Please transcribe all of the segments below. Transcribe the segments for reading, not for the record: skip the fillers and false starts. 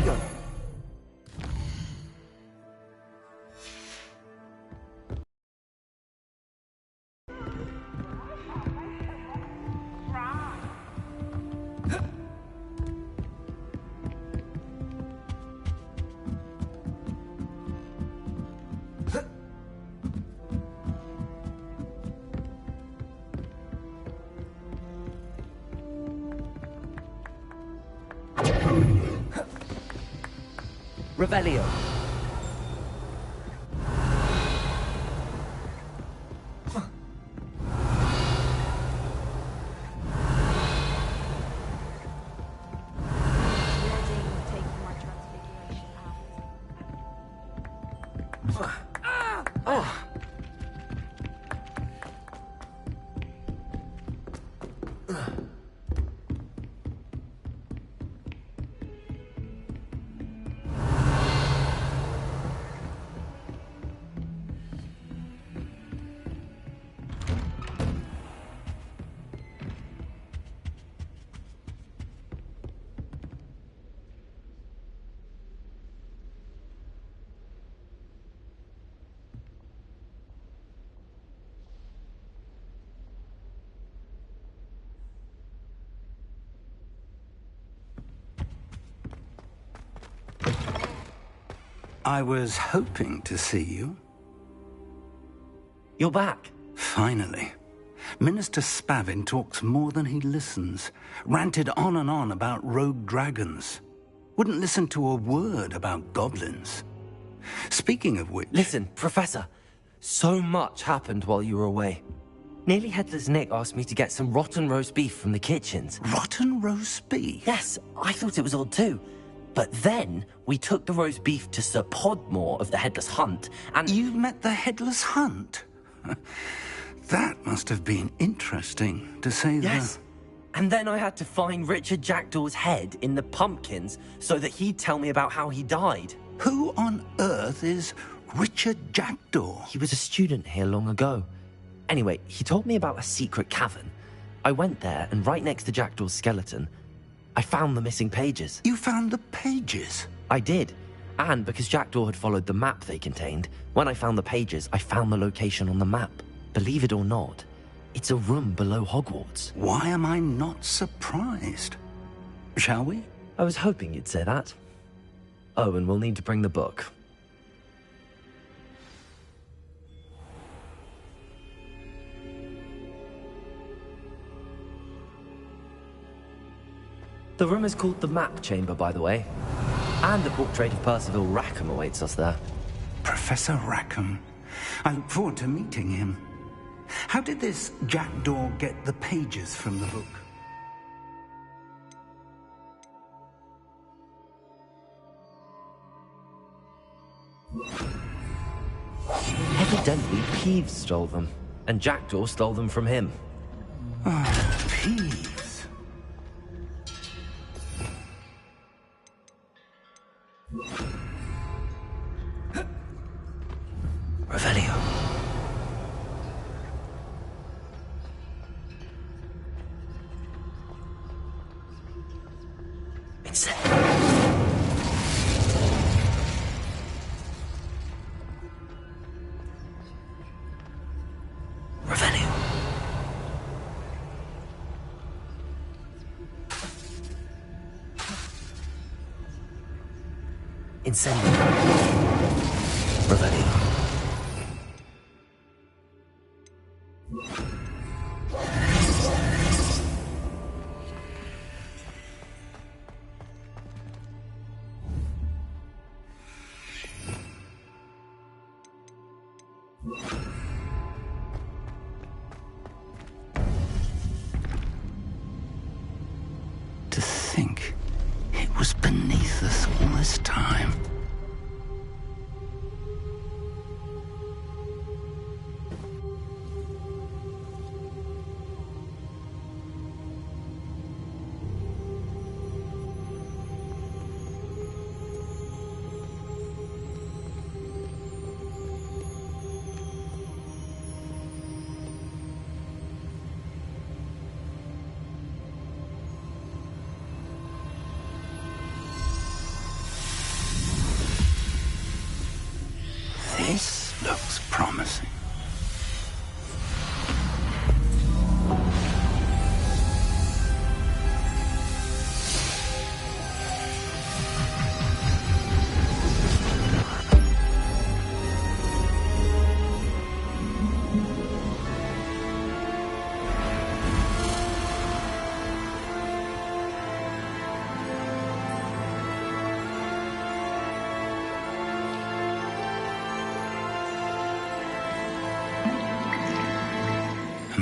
go. Revelio. I was hoping to see you. You're back. Finally. Minister Spavin talks more than he listens. Ranted on and on about rogue dragons. Wouldn't listen to a word about goblins. Speaking of which... Listen, Professor. So much happened while you were away. Nearly Headless Nick asked me to get some rotten roast beef from the kitchens. Rotten roast beef? Yes, I thought it was odd too. But then, we took the roast beef to Sir Podmore of the Headless Hunt, and... You met the Headless Hunt? That must have been interesting, to say the... Yes. And then I had to find Richard Jackdaw's head in the pumpkins so that he'd tell me about how he died. Who on earth is Richard Jackdaw? He was a student here long ago. Anyway, he told me about a secret cavern. I went there, and right next to Jackdaw's skeleton, I found the missing pages. You found the pages? I did. And because Jackdaw had followed the map they contained, when I found the pages, I found the location on the map. Believe it or not, it's a room below Hogwarts. Why am I not surprised? Shall we? I was hoping you'd say that. Oh, and we'll need to bring the book. The room is called the Map Chamber, by the way. And a portrait of Percival Rackham awaits us there. Professor Rackham. I look forward to meeting him. How did this Jackdaw get the pages from the book? Evidently, Peeves stole them, and Jackdaw stole them from him. Ah, Peeves. Revelio. It's there. Revelio. Incendio. Revelio. To think it was beneath us all this time.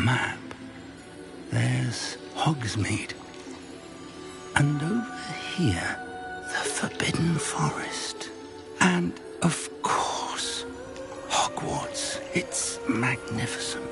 map, there's Hogsmeade. And over here, the Forbidden Forest. And, of course, Hogwarts. It's magnificent.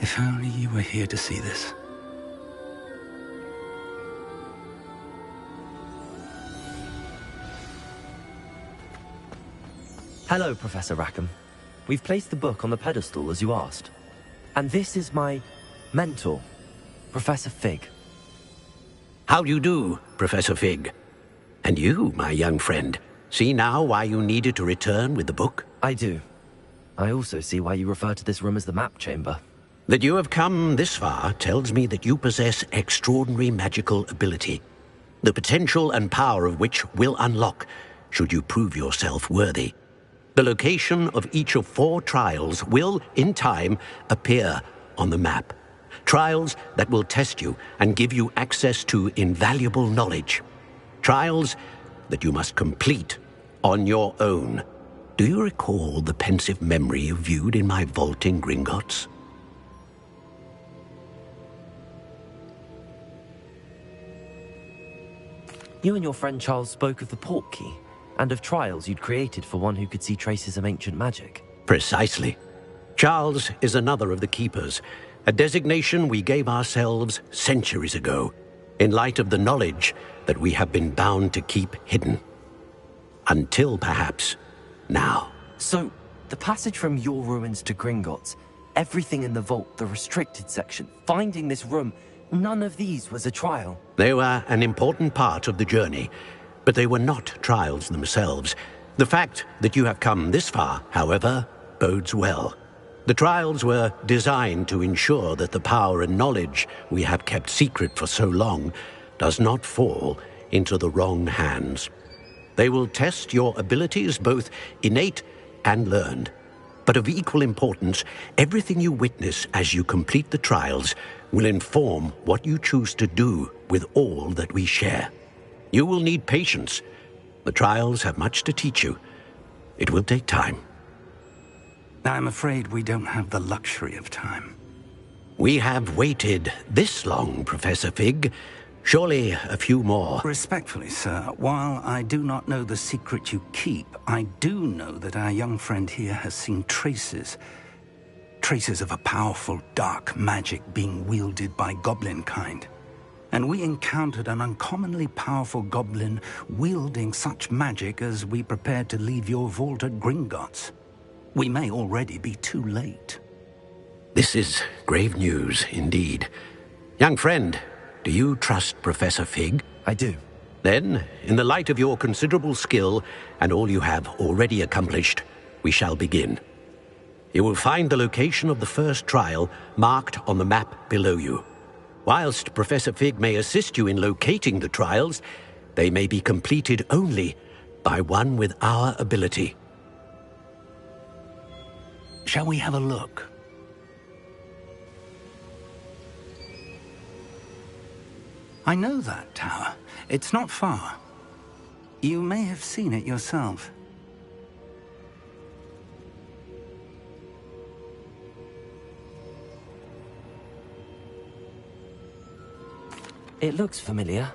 If only you were here to see this. Hello, Professor Rackham. We've placed the book on the pedestal as you asked. And this is my mentor, Professor Fig. How do you do, Professor Fig? And you, my young friend, see now why you needed to return with the book? I do. I also see why you refer to this room as the map chamber. That you have come this far tells me that you possess extraordinary magical ability, the potential and power of which will unlock should you prove yourself worthy. The location of each of 4 trials will, in time, appear on the map. Trials that will test you and give you access to invaluable knowledge. Trials that you must complete on your own. Do you recall the pensive memory you viewed in my vault in Gringotts? You and your friend Charles spoke of the portkey, and of trials you'd created for one who could see traces of ancient magic. Precisely. Charles is another of the keepers, a designation we gave ourselves centuries ago, in light of the knowledge that we have been bound to keep hidden. Until, perhaps, now. So, the passage from your ruins to Gringotts, everything in the vault, the restricted section, finding this room, none of these was a trial. They were an important part of the journey, but they were not trials themselves. The fact that you have come this far, however, bodes well. The trials were designed to ensure that the power and knowledge we have kept secret for so long does not fall into the wrong hands. They will test your abilities, both innate and learned. But of equal importance, everything you witness as you complete the trials will inform what you choose to do with all that we share. You will need patience. The trials have much to teach you. It will take time. I'm afraid we don't have the luxury of time. We have waited this long, Professor Fig. Surely a few more. Respectfully, sir, while I do not know the secret you keep, I do know that our young friend here has seen traces of a powerful dark magic being wielded by goblin kind. And we encountered an uncommonly powerful goblin wielding such magic as we prepared to leave your vault at Gringotts. We may already be too late. This is grave news, indeed. Young friend, do you trust Professor Fig? I do. Then, in the light of your considerable skill and all you have already accomplished, we shall begin. You will find the location of the first trial marked on the map below you. Whilst Professor Fig may assist you in locating the trials, they may be completed only by one with our ability. Shall we have a look? I know that tower. It's not far. You may have seen it yourself. It looks familiar.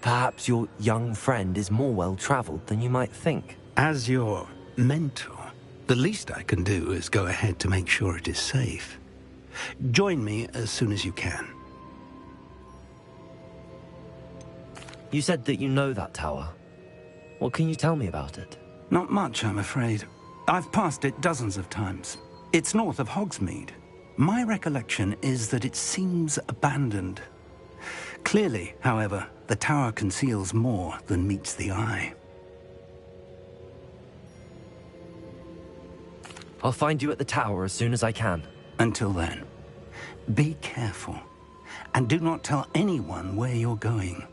Perhaps your young friend is more well-traveled than you might think. As your mentor, the least I can do is go ahead to make sure it is safe. Join me as soon as you can. You said that you know that tower. What can you tell me about it? Not much, I'm afraid. I've passed it dozens of times. It's north of Hogsmeade. My recollection is that it seems abandoned. Clearly, however, the tower conceals more than meets the eye. I'll find you at the tower as soon as I can. Until then, be careful, and do not tell anyone where you're going.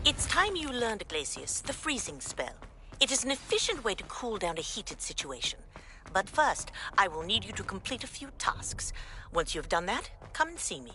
It's time you learned, Glacius, the freezing spell. It is an efficient way to cool down a heated situation. But first, I will need you to complete a few tasks. Once you've done that, come and see me.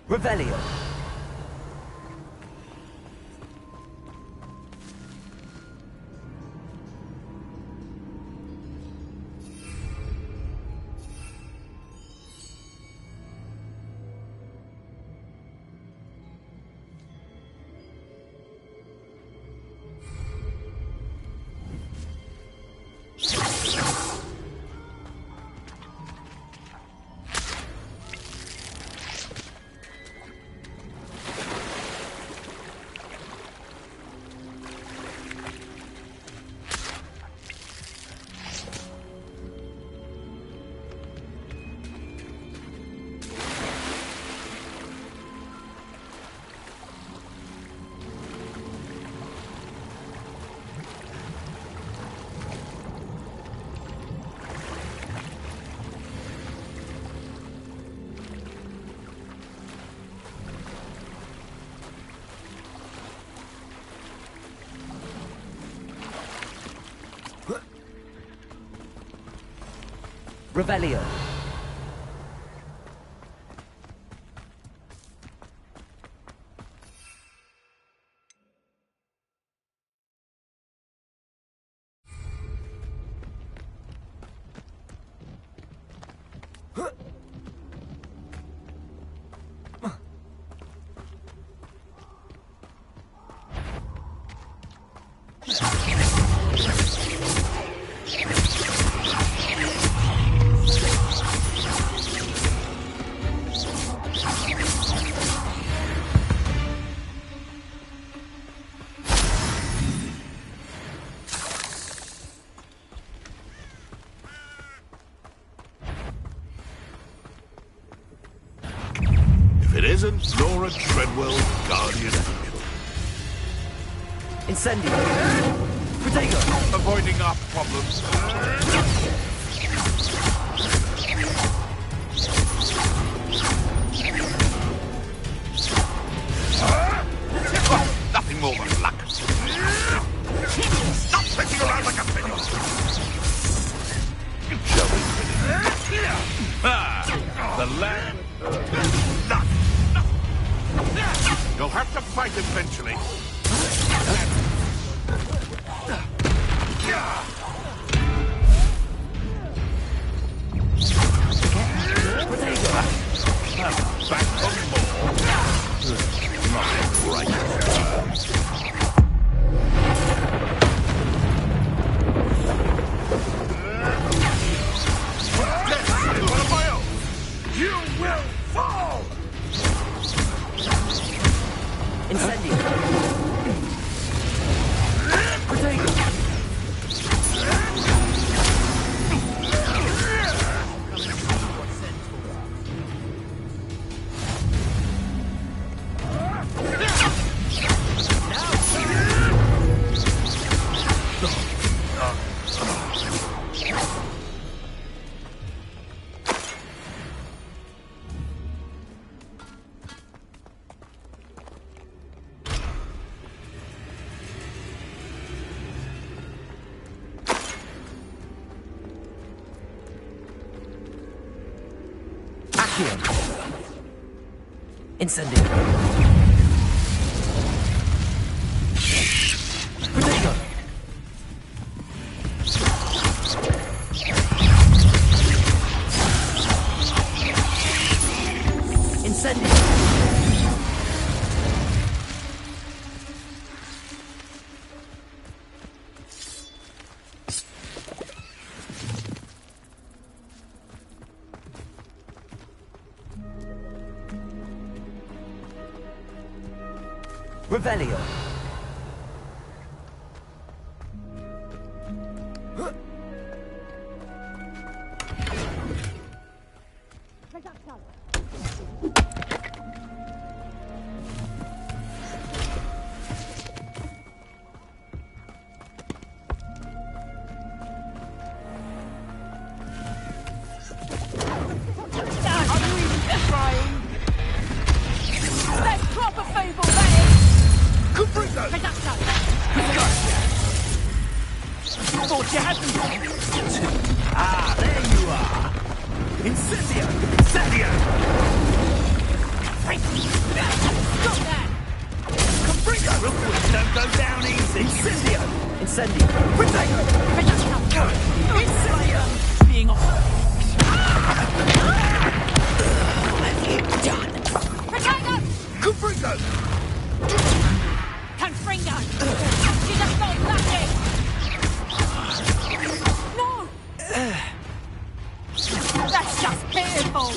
Revelio. Revelio. Isn't Laura Treadwell guardian angel? Incendio. Protego. Avoiding our problems. Nothing more than luck. Stop fetching around like a penny. Shall we finish? The land. Luck. You'll have to fight eventually. will fall! Incendio! Protego! Incendio! Protego! Incendio! Revelio. Ah, there you are! Incendio! Incendio! Stop that! Caprico! Rookwood don't go down easy! Incendio! Incendio! Protego! Incendio! Being off. Potato! Caprico! Confringo! She's just not lucky! No! That's just pitiful!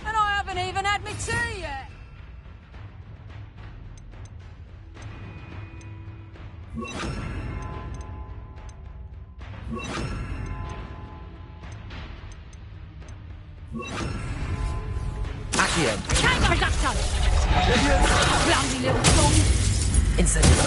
And I haven't even had my tea yet! Accio! Tango Reducto! Clumsy little fool! Incendio!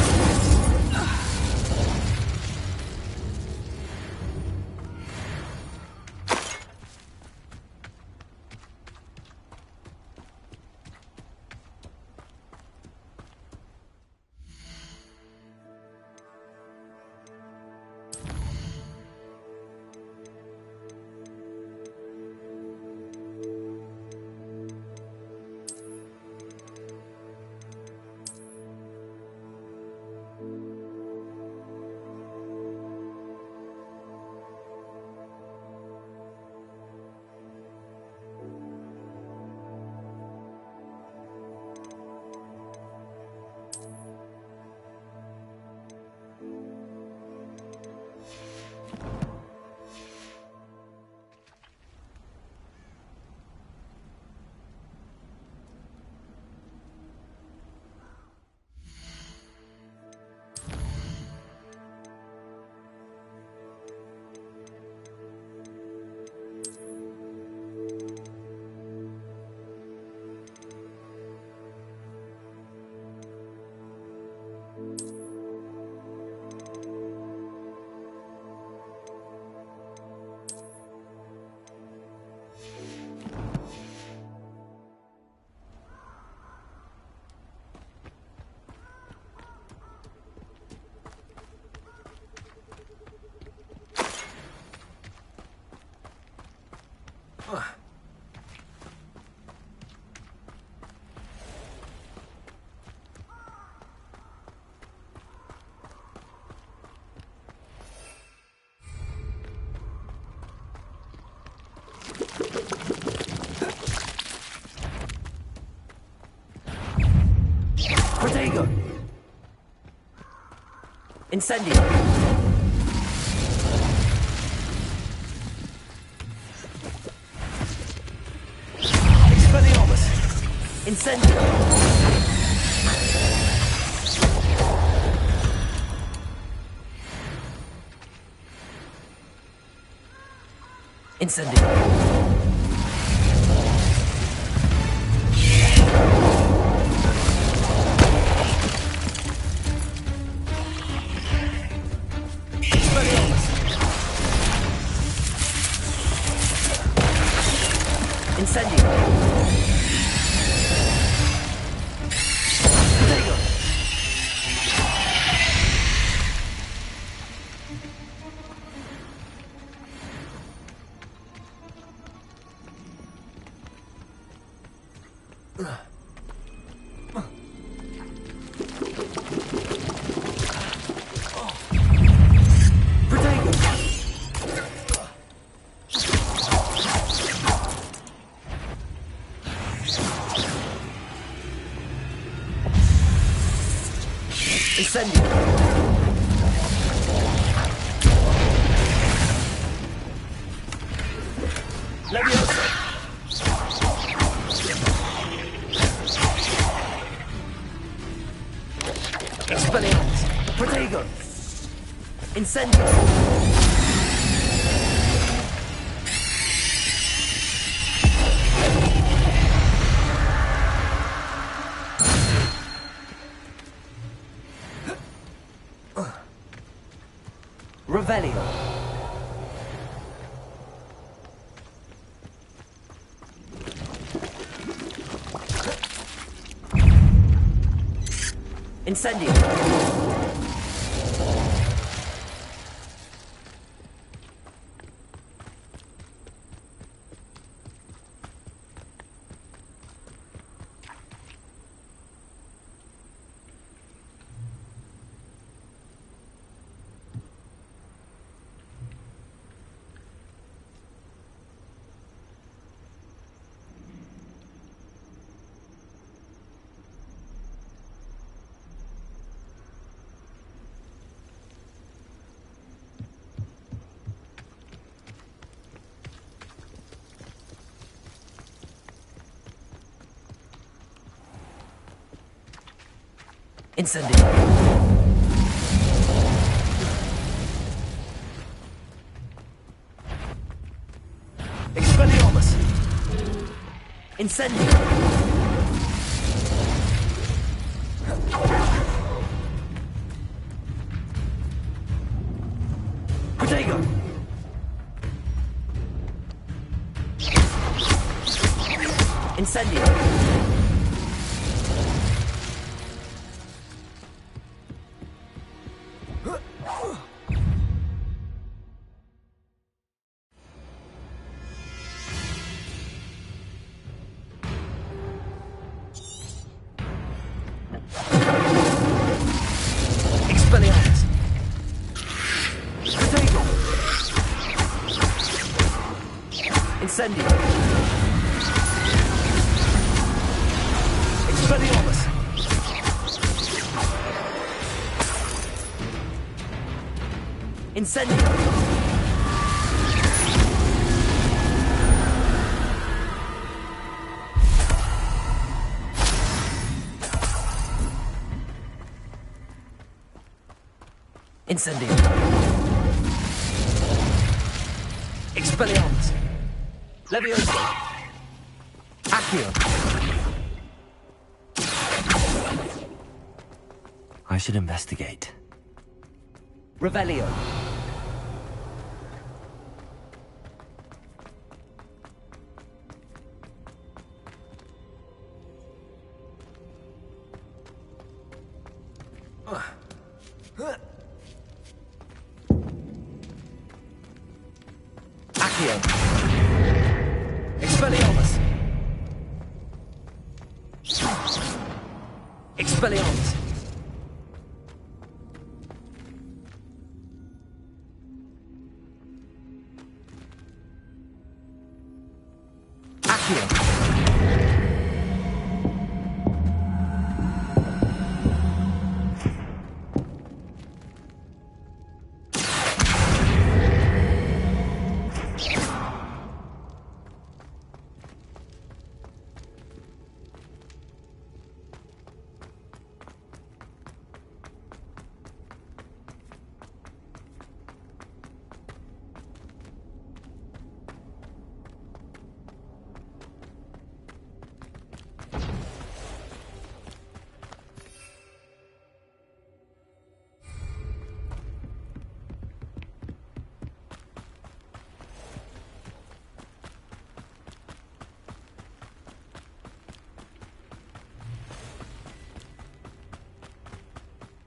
Protego! Incendio! Expelliarmus! Incendio! Incendio! Incendio! Protego! Incendio! Leviosa! Expelliarmus! Protego! Incendio! Revelio. Incendio. Incendio. Expelliarmus. Incendio. Protego. Incendio. Expelliarmus. Protego. Incendio. Expelliarmus. Incendio. Incendio. Expelliarmus. Leviosa. Accio. I should investigate. Revelio. Accio. Expelliarmus. Expelliarmus. Accio.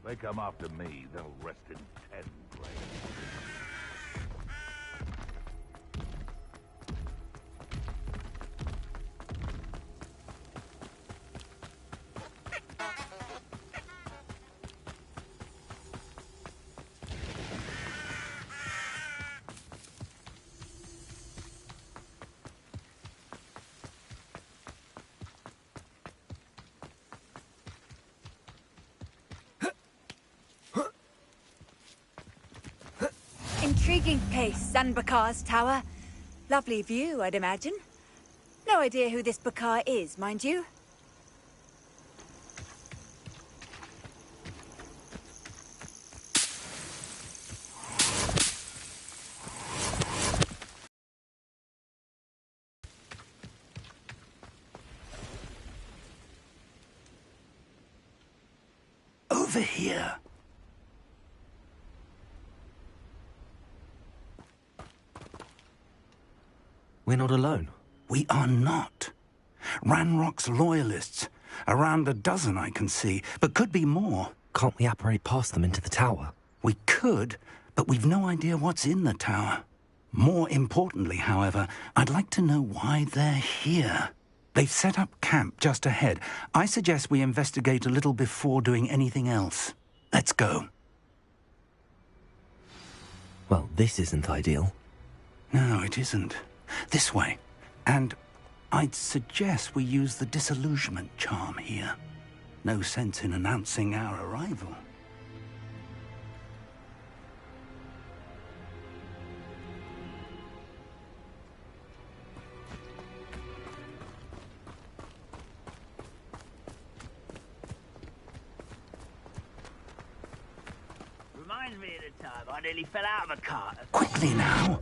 They come after me, they'll rest in 10 graves. Intriguing place, Zanbakar's tower. Lovely view, I'd imagine. No idea who this Bakar is, mind you. Over here. We're not alone. We are not. Ranrock's loyalists. Around a dozen I can see, but could be more. Can't we apparate past them into the tower? We could, but we've no idea what's in the tower. More importantly, however, I'd like to know why they're here. They've set up camp just ahead. I suggest we investigate a little before doing anything else. Let's go. Well, this isn't ideal. No, it isn't. This way. And I'd suggest we use the disillusionment charm here. No sense in announcing our arrival. Reminds me of the time I nearly fell out of a cart. Quickly now.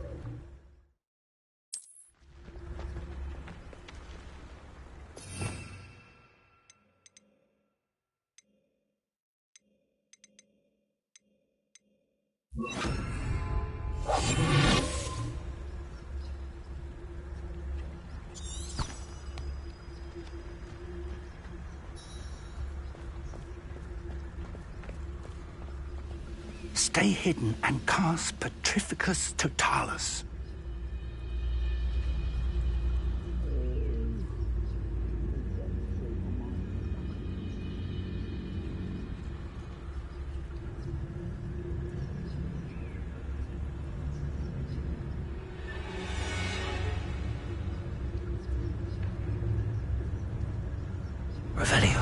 Stay hidden and cast Petrificus Totalis. Revelio.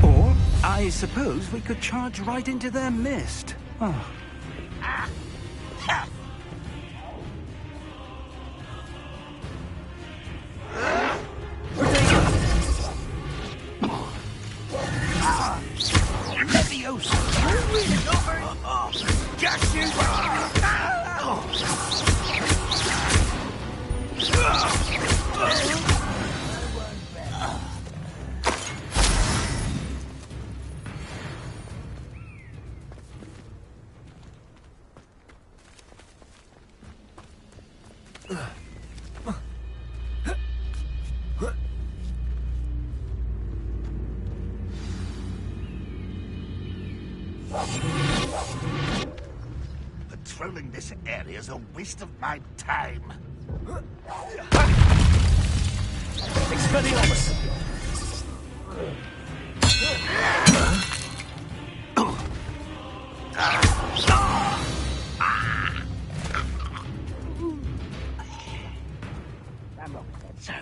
Or, I suppose we could charge right into their mist. Oh. Patrolling this area is a waste of my time. Expelliarmus! so.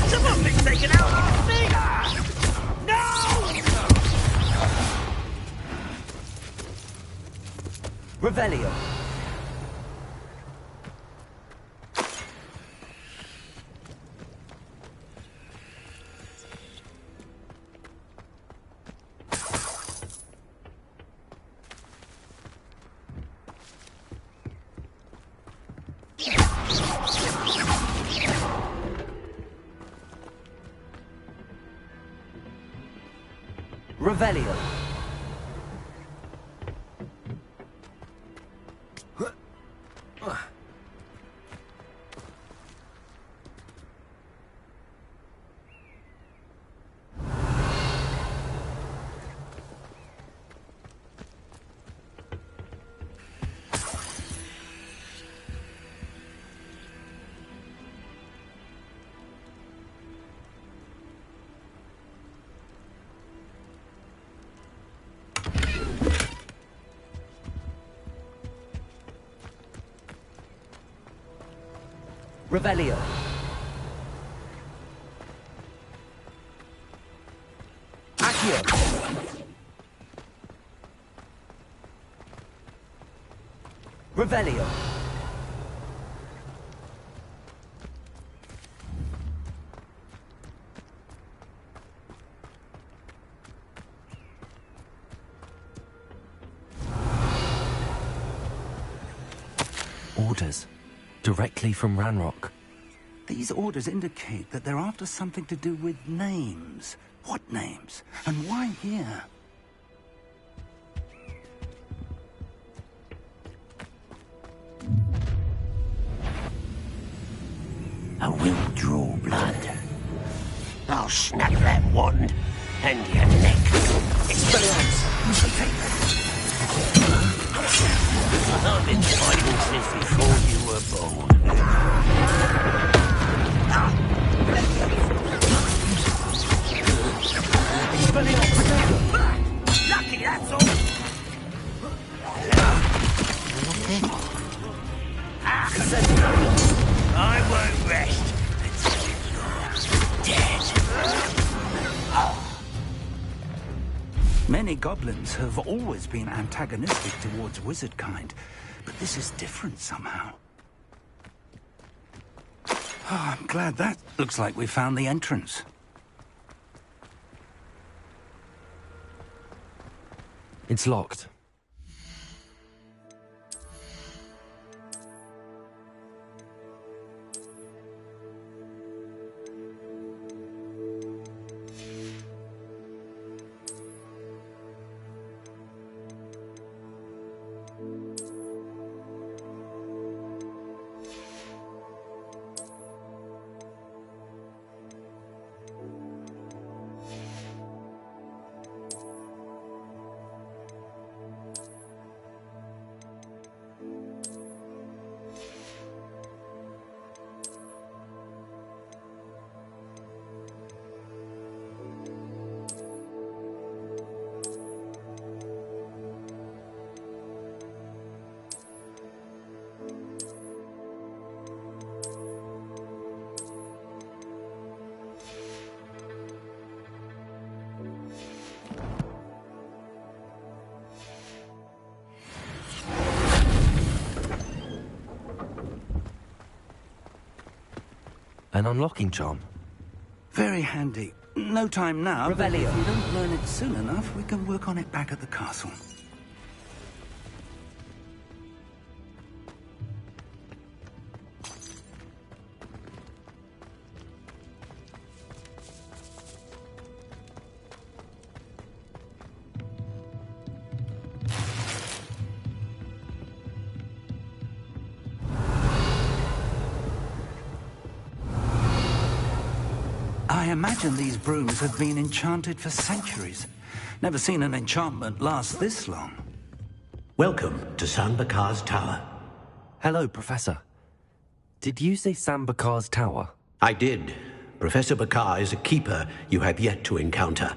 Someone's been taken out by me! No! Revelio. Revelio. Revelio. Accio. Revelio. Orders. Directly from Ranrock. These orders indicate that they're after something to do with names. What names? And why here? I will draw blood. I'll snap that wand and your neck. Experience. I've been fighting since before you were born. Lucky, that's all! I won't rest until you're dead. Many goblins have always been antagonistic towards wizard kind, but this is different somehow. Oh, I'm glad that looks like we found the entrance. It's locked. An unlocking charm. Very handy. No time now, but Revelio. if you don't learn it soon enough, we can work on it back at the castle. I imagine these brooms have been enchanted for centuries. Never seen an enchantment last this long. Welcome to San Bakar's Tower. Hello, Professor. Did you say San Bakar's Tower? I did. Professor Bakar is a keeper you have yet to encounter.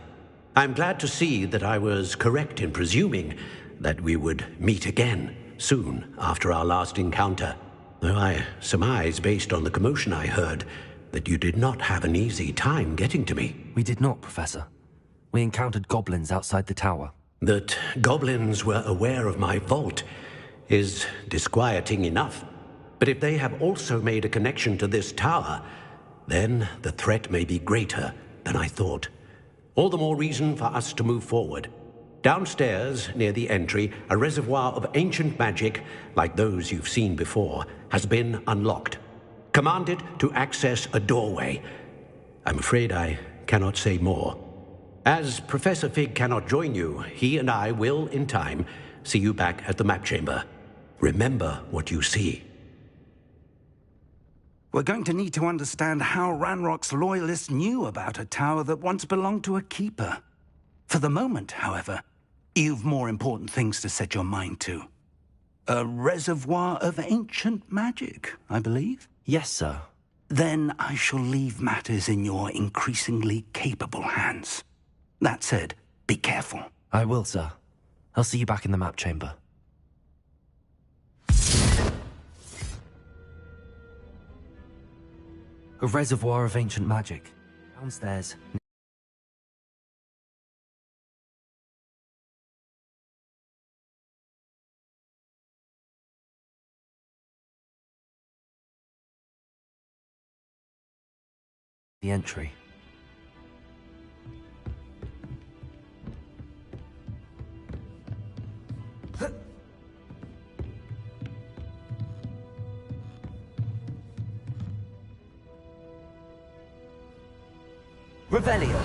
I'm glad to see that I was correct in presuming that we would meet again soon after our last encounter. Though I surmise, based on the commotion I heard, that you did not have an easy time getting to me. We did not, Professor. We encountered goblins outside the tower. That goblins were aware of my vault is disquieting enough. But if they have also made a connection to this tower, then the threat may be greater than I thought. All the more reason for us to move forward. Downstairs, near the entry, a reservoir of ancient magic, like those you've seen before, has been unlocked. Commanded to access a doorway. I'm afraid I cannot say more. As Professor Fig cannot join you, he and I will, in time, see you back at the map chamber. Remember what you see. We're going to need to understand how Ranrock's loyalists knew about a tower that once belonged to a keeper. For the moment, however, you've more important things to set your mind to. A reservoir of ancient magic, I believe? Yes, sir. Then I shall leave matters in your increasingly capable hands. That said, be careful. I will, sir. I'll see you back in the map chamber. A reservoir of ancient magic. Downstairs. The entry. Revelio.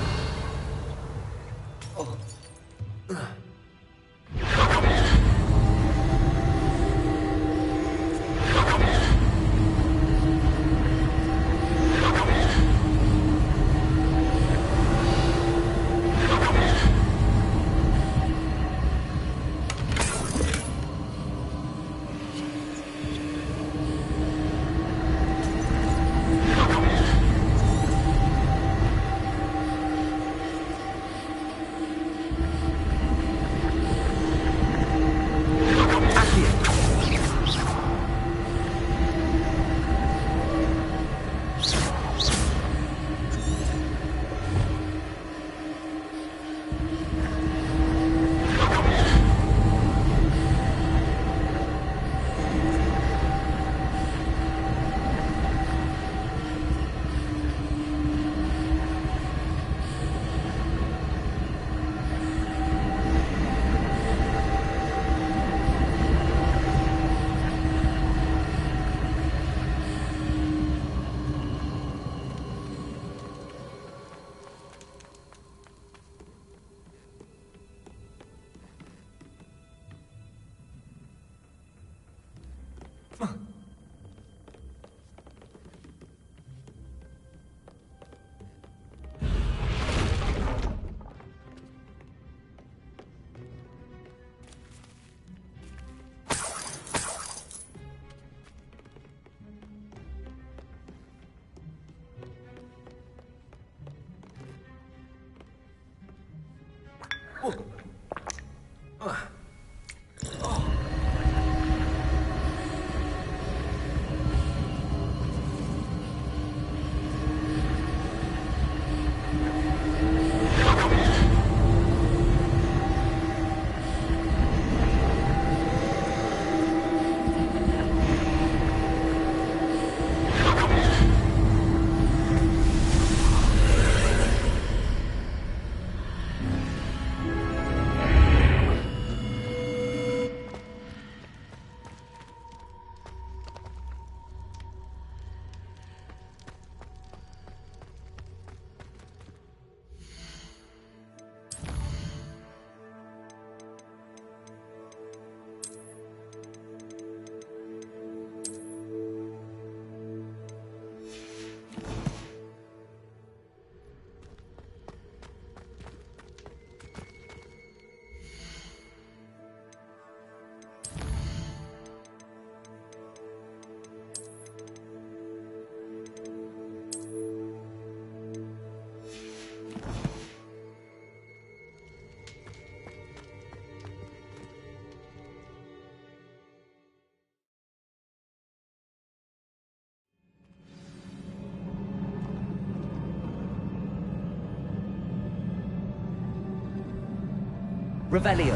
Revelio.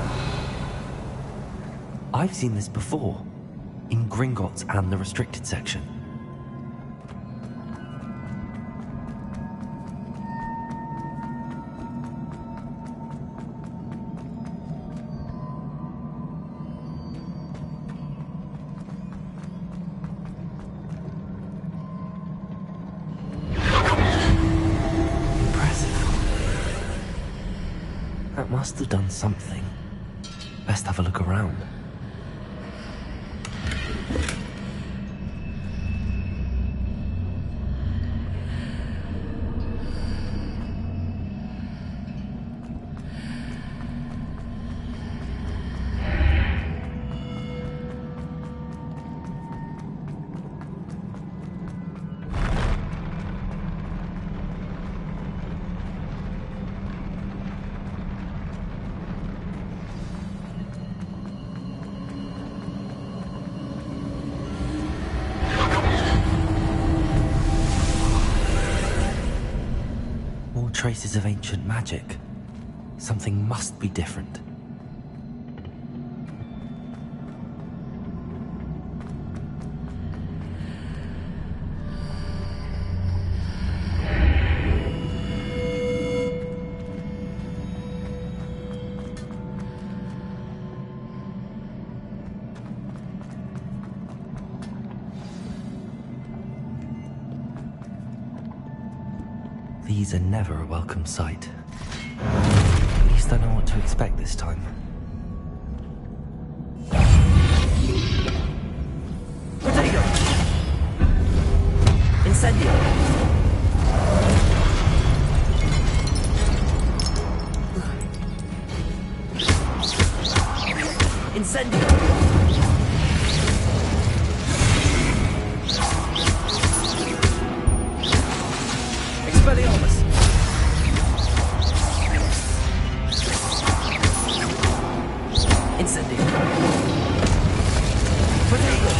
I've seen this before, in Gringotts and the restricted section. Must have done something. Best have a look around. Traces of ancient magic. Something must be different. These are never a welcome sight. At least I know what to expect this time. Protego! Incendio! Incendio! Expelliarmus! Incendio! Protego!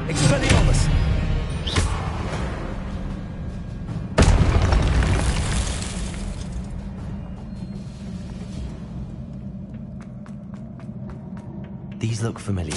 Expelliarmus! These look familiar.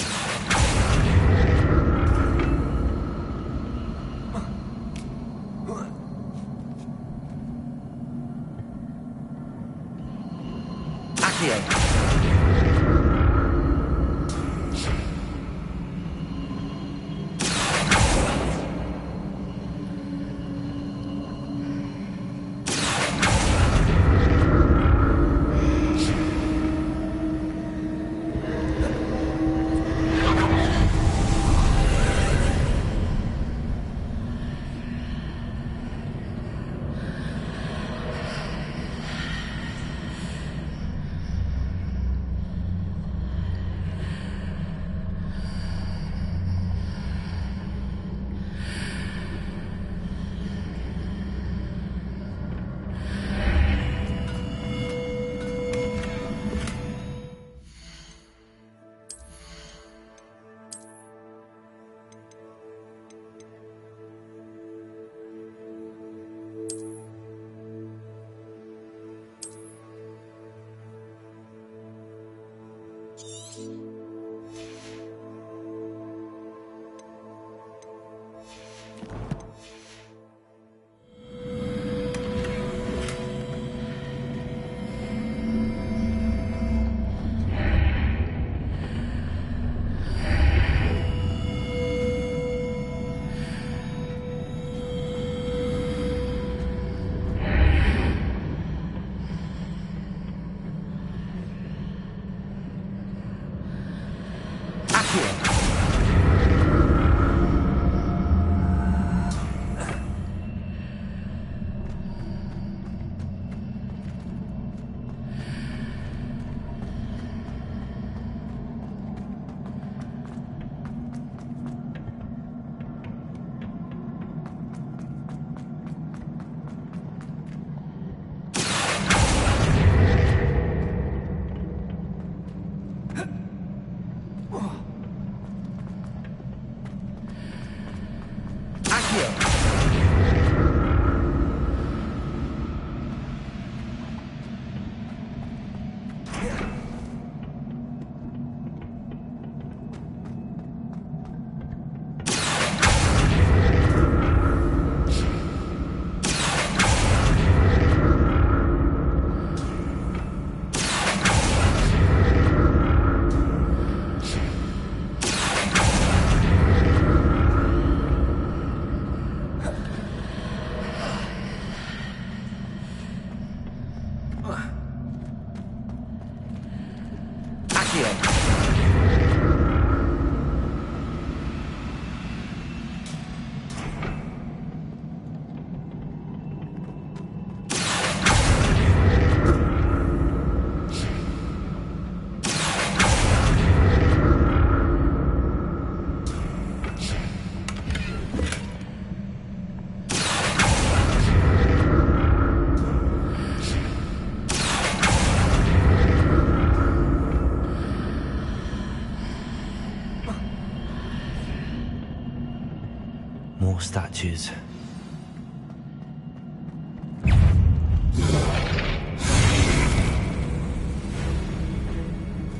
choose.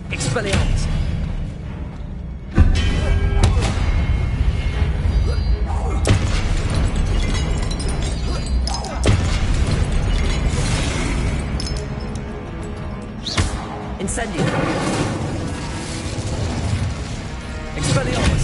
Expelliarmus! Incendio! Expelliarmus!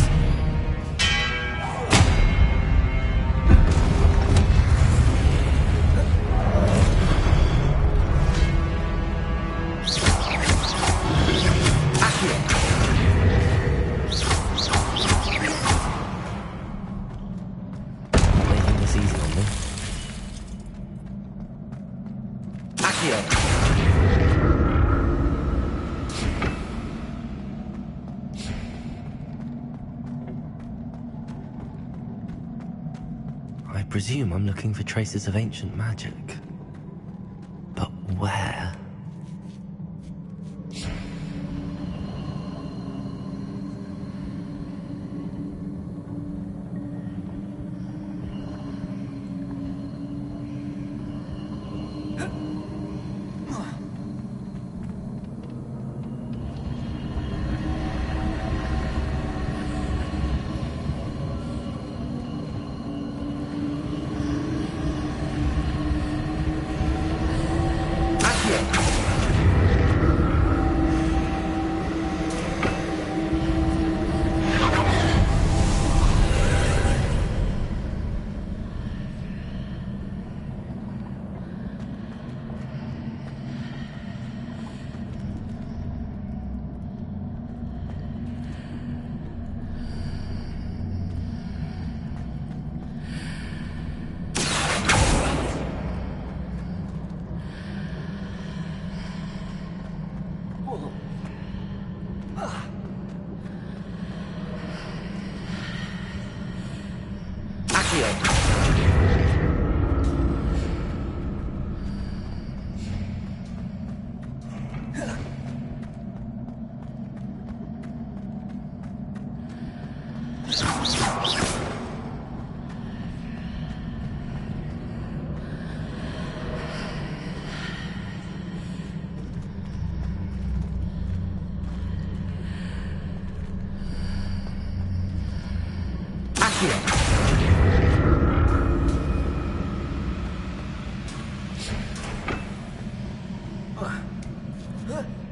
I presume I'm looking for traces of ancient magic. But where?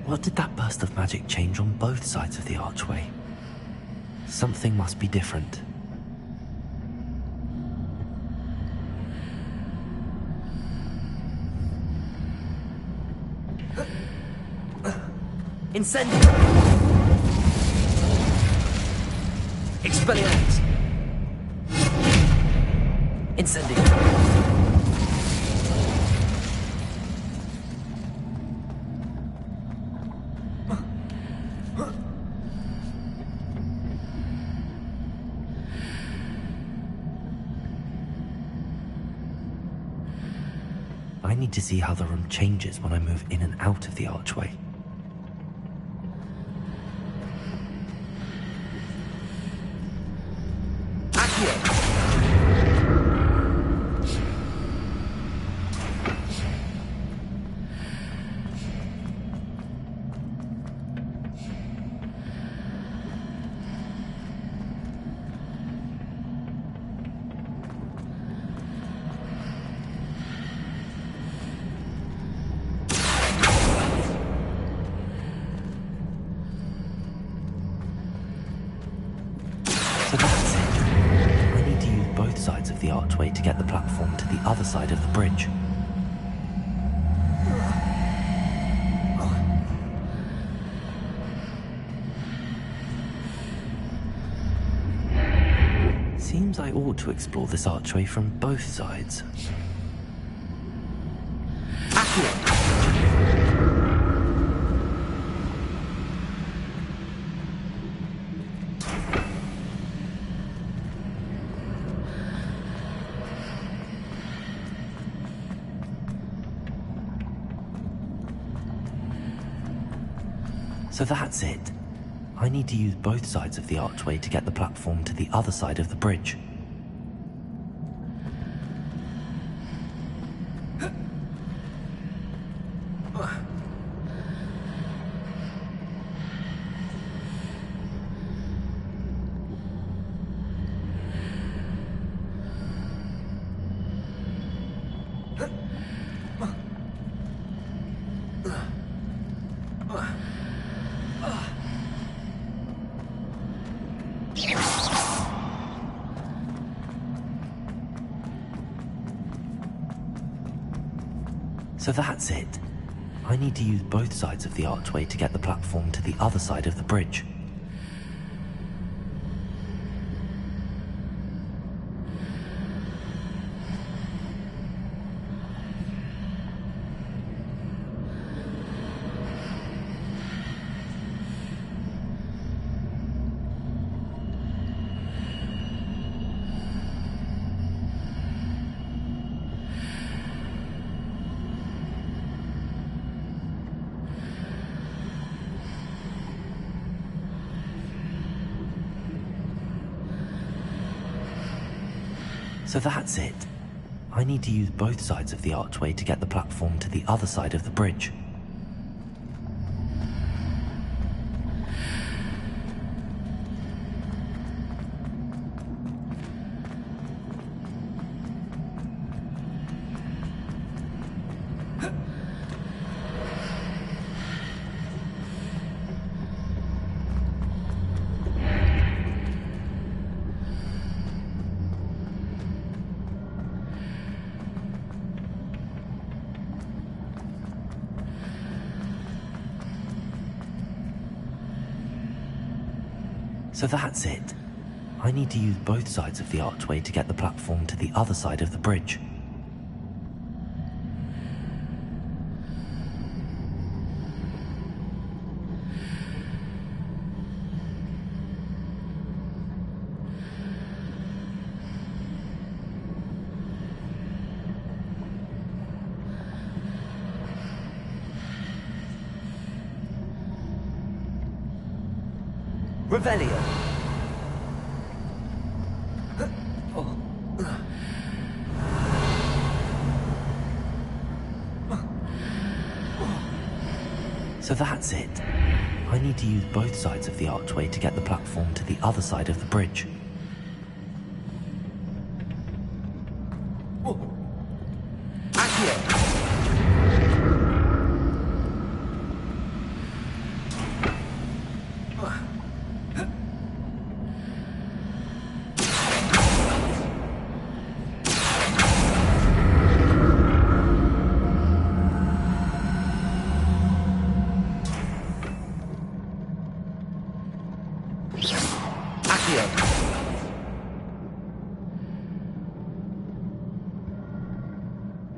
What did that burst of magic change on both sides of the archway? Something must be different. Incendio! Expelliarmus! Incendio! I need to see how the room changes when I move in and out of the archway. So that's it. I need to use both sides of the archway to get the platform to the other side of the bridge. Seems I ought to explore this archway from both sides. So that's it. I need to use both sides of the archway to get the platform to the other side of the bridge. So that's it. I need to use both sides of the archway to get the platform to the other side of the bridge. So that's it. I need to use both sides of the archway to get the platform to the other side of the bridge. So that's it. I need to use both sides of the archway to get the platform to the other side of the bridge. Revelio. So that's it. I need to use both sides of the archway to get the platform to the other side of the bridge.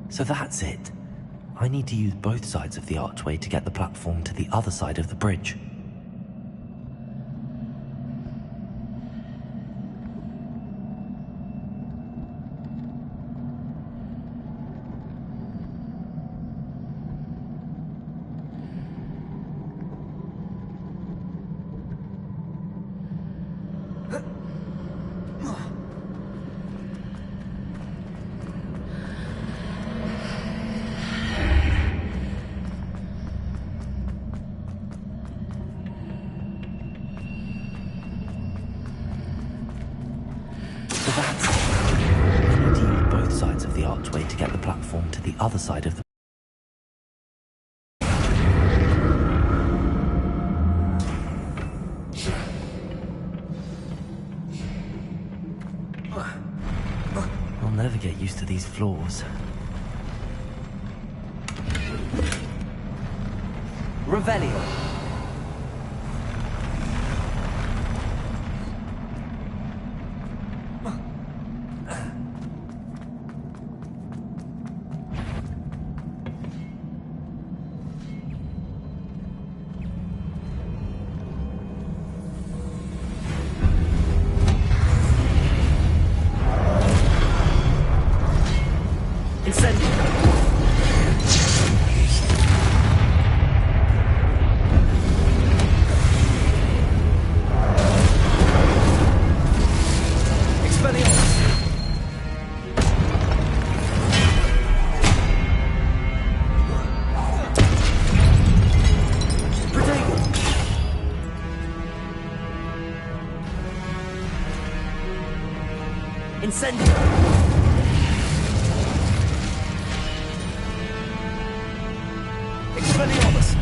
So that's it. I need to use both sides of the archway to get the platform to the other side of the bridge. To get the platform to the other side of the I'll never get used to these floors. Revelio. Incendio! Expelliarmus!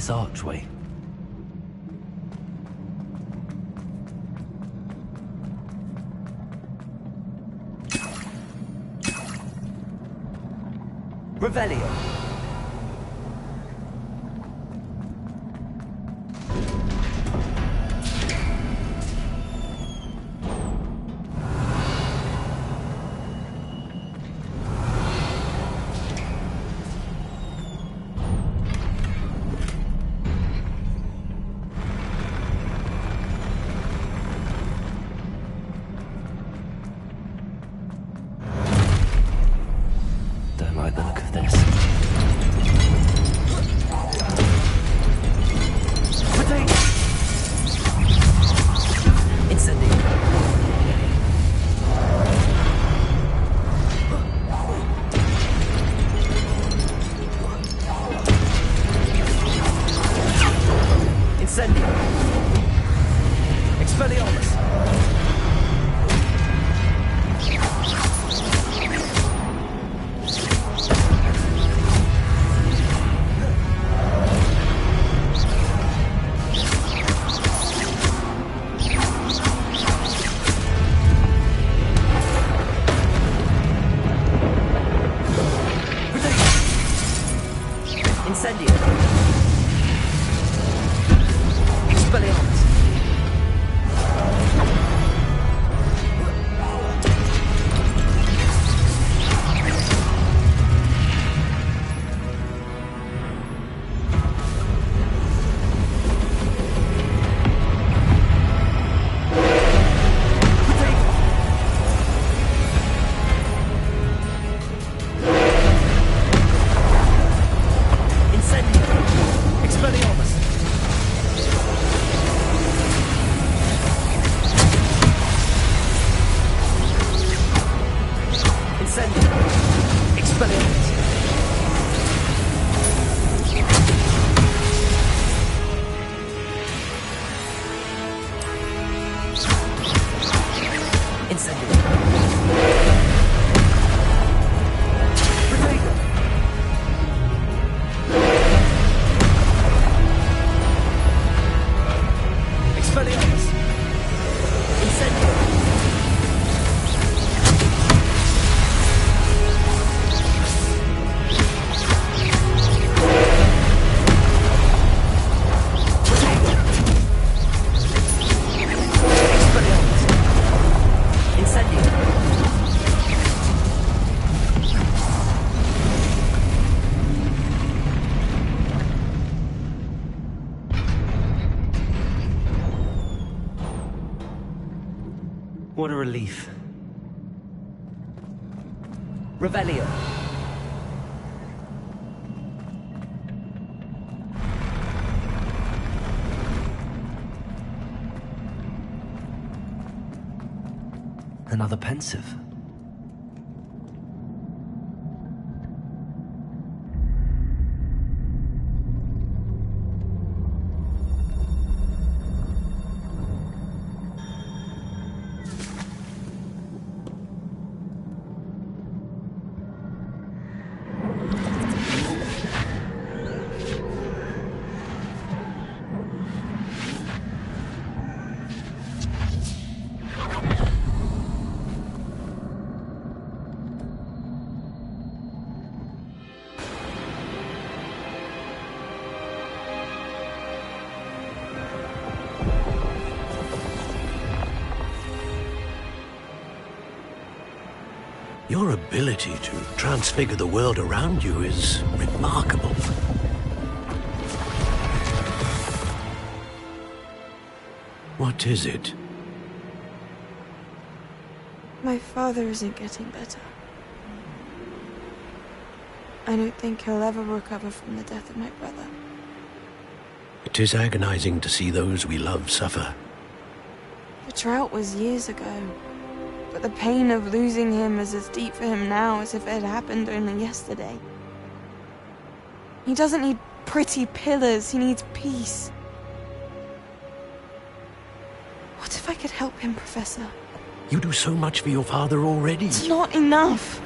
this archway. Revelio. Don't like the look of this. Incendio. Incendio. Expelliarmus. Incendio. Expelliarmus. What a relief. Revelio. Another pensive. Your ability to transfigure the world around you is remarkable. What is it? My father isn't getting better. I don't think he'll ever recover from the death of my brother. It is agonizing to see those we love suffer. The drought was years ago, but the pain of losing him is as deep for him now as if it had happened only yesterday. He doesn't need pretty pillars, he needs peace. What if I could help him, Professor? You do so much for your father already. It's not enough.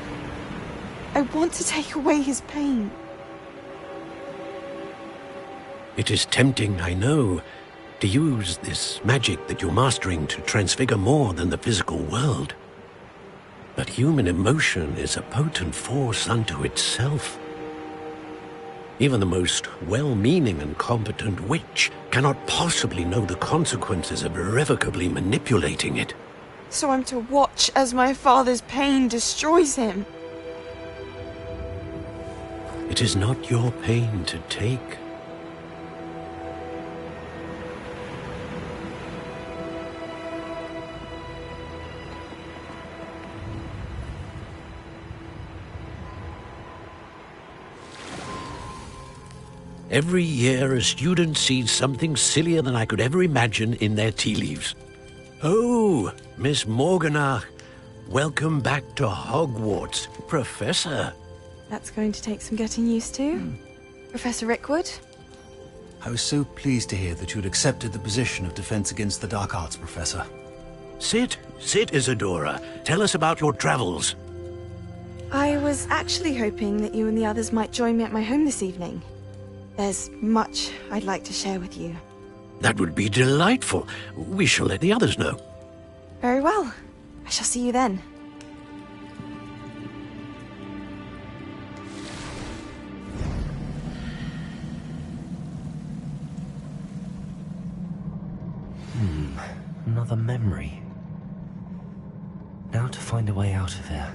I want to take away his pain. It is tempting, I know, to use this magic that you're mastering to transfigure more than the physical world. But human emotion is a potent force unto itself. Even the most well-meaning and competent witch cannot possibly know the consequences of irrevocably manipulating it. So I'm to watch as my father's pain destroys him? It is not your pain to take. Every year, a student sees something sillier than I could ever imagine in their tea leaves. Oh, Miss Morganach, welcome back to Hogwarts, Professor. That's going to take some getting used to. Professor Rickwood? I was so pleased to hear that you had accepted the position of Defense Against the Dark Arts, Professor. Sit, Isadora. Tell us about your travels. I was actually hoping that you and the others might join me at my home this evening. There's much I'd like to share with you. That would be delightful. We shall let the others know. Very well. I shall see you then. Another memory. Now to find a way out of here.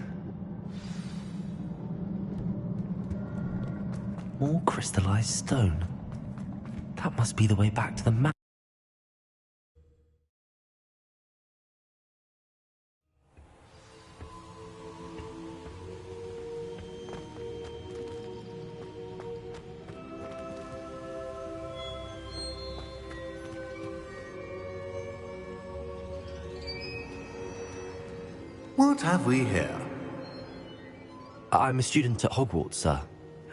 More crystallized stone. That must be the way back to the map. What have we here? I'm a student at Hogwarts, sir.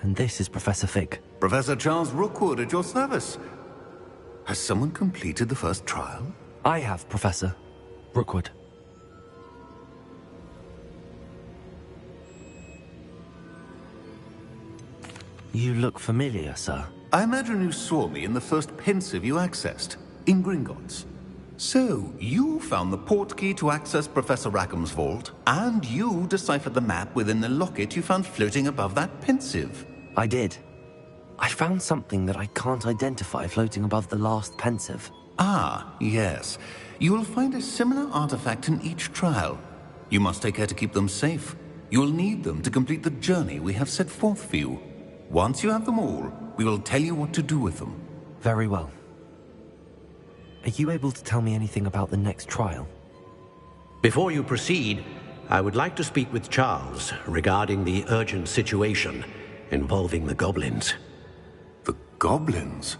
And this is Professor Fig. Professor Charles Rookwood at your service. Has someone completed the first trial? I have, Professor Rookwood. You look familiar, sir. I imagine you saw me in the first pensive you accessed, in Gringotts. So, you found the portkey to access Professor Rackham's vault, and you deciphered the map within the locket you found floating above that pensive. I did. I found something that I can't identify floating above the last pensive. Ah, yes. You will find a similar artifact in each trial. You must take care to keep them safe. You will need them to complete the journey we have set forth for you. Once you have them all, we will tell you what to do with them. Very well. Are you able to tell me anything about the next trial? Before you proceed, I would like to speak with Charles regarding the urgent situation involving the goblins. The goblins?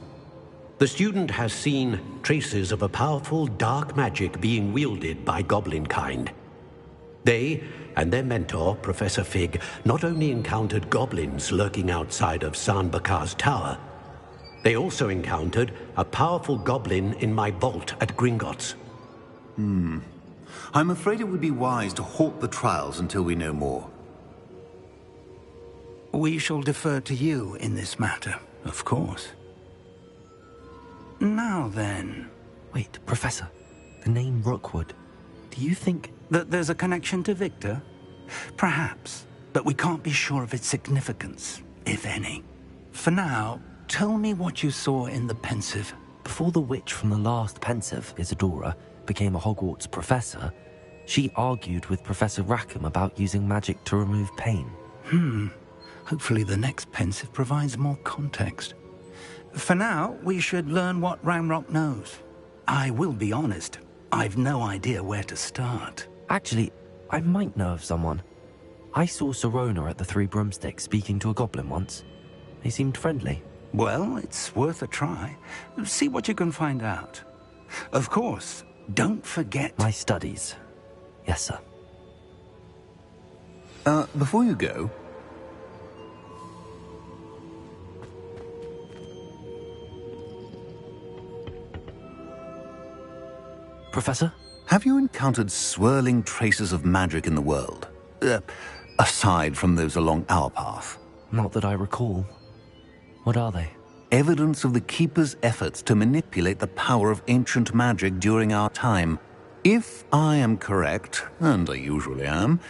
The student has seen traces of a powerful dark magic being wielded by goblin kind. They and their mentor, Professor Fig, not only encountered goblins lurking outside of San Bakar's tower, they also encountered a powerful goblin in my vault at Gringotts. I'm afraid it would be wise to halt the trials until we know more. We shall defer to you in this matter, of course. Now then... Wait, Professor. The name Rookwood. Do you think... that there's a connection to Victor? Perhaps, but we can't be sure of its significance, if any. For now, tell me what you saw in the pensive. Before the witch from the last pensive, Isadora, became a Hogwarts professor, she argued with Professor Rackham about using magic to remove pain. Hopefully the next pensive provides more context. For now, we should learn what Ramrock knows. I will be honest, I've no idea where to start. Actually, I might know of someone. I saw Sirona at the Three Broomsticks speaking to a goblin once. They seemed friendly. Well, it's worth a try. See what you can find out. Of course, don't forget... My studies. Yes, sir. Before you go... Professor? Have you encountered swirling traces of magic in the world? Aside from those along our path? Not that I recall. What are they? evidence of the Keeper's efforts to manipulate the power of ancient magic during our time. If I am correct, and I usually am,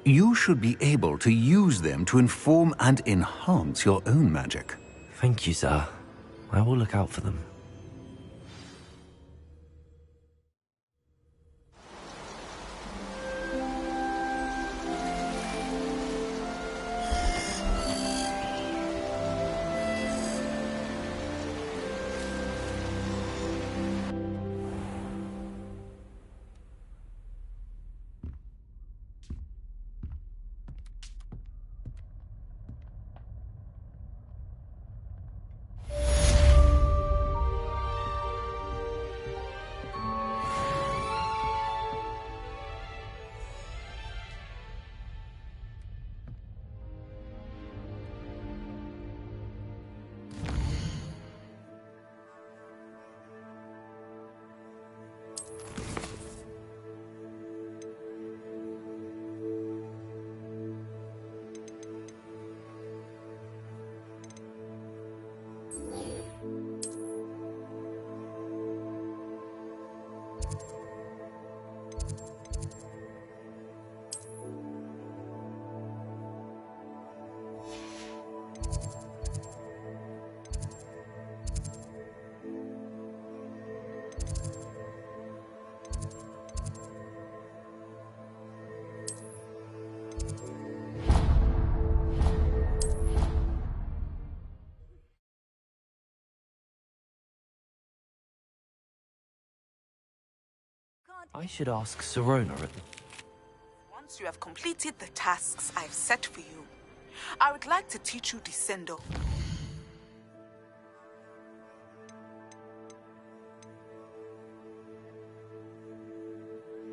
you should be able to use them to inform and enhance your own magic. Thank you, sir. I will look out for them. I should ask Sirona at the... Once you have completed the tasks I've set for you, I would like to teach you Descendo.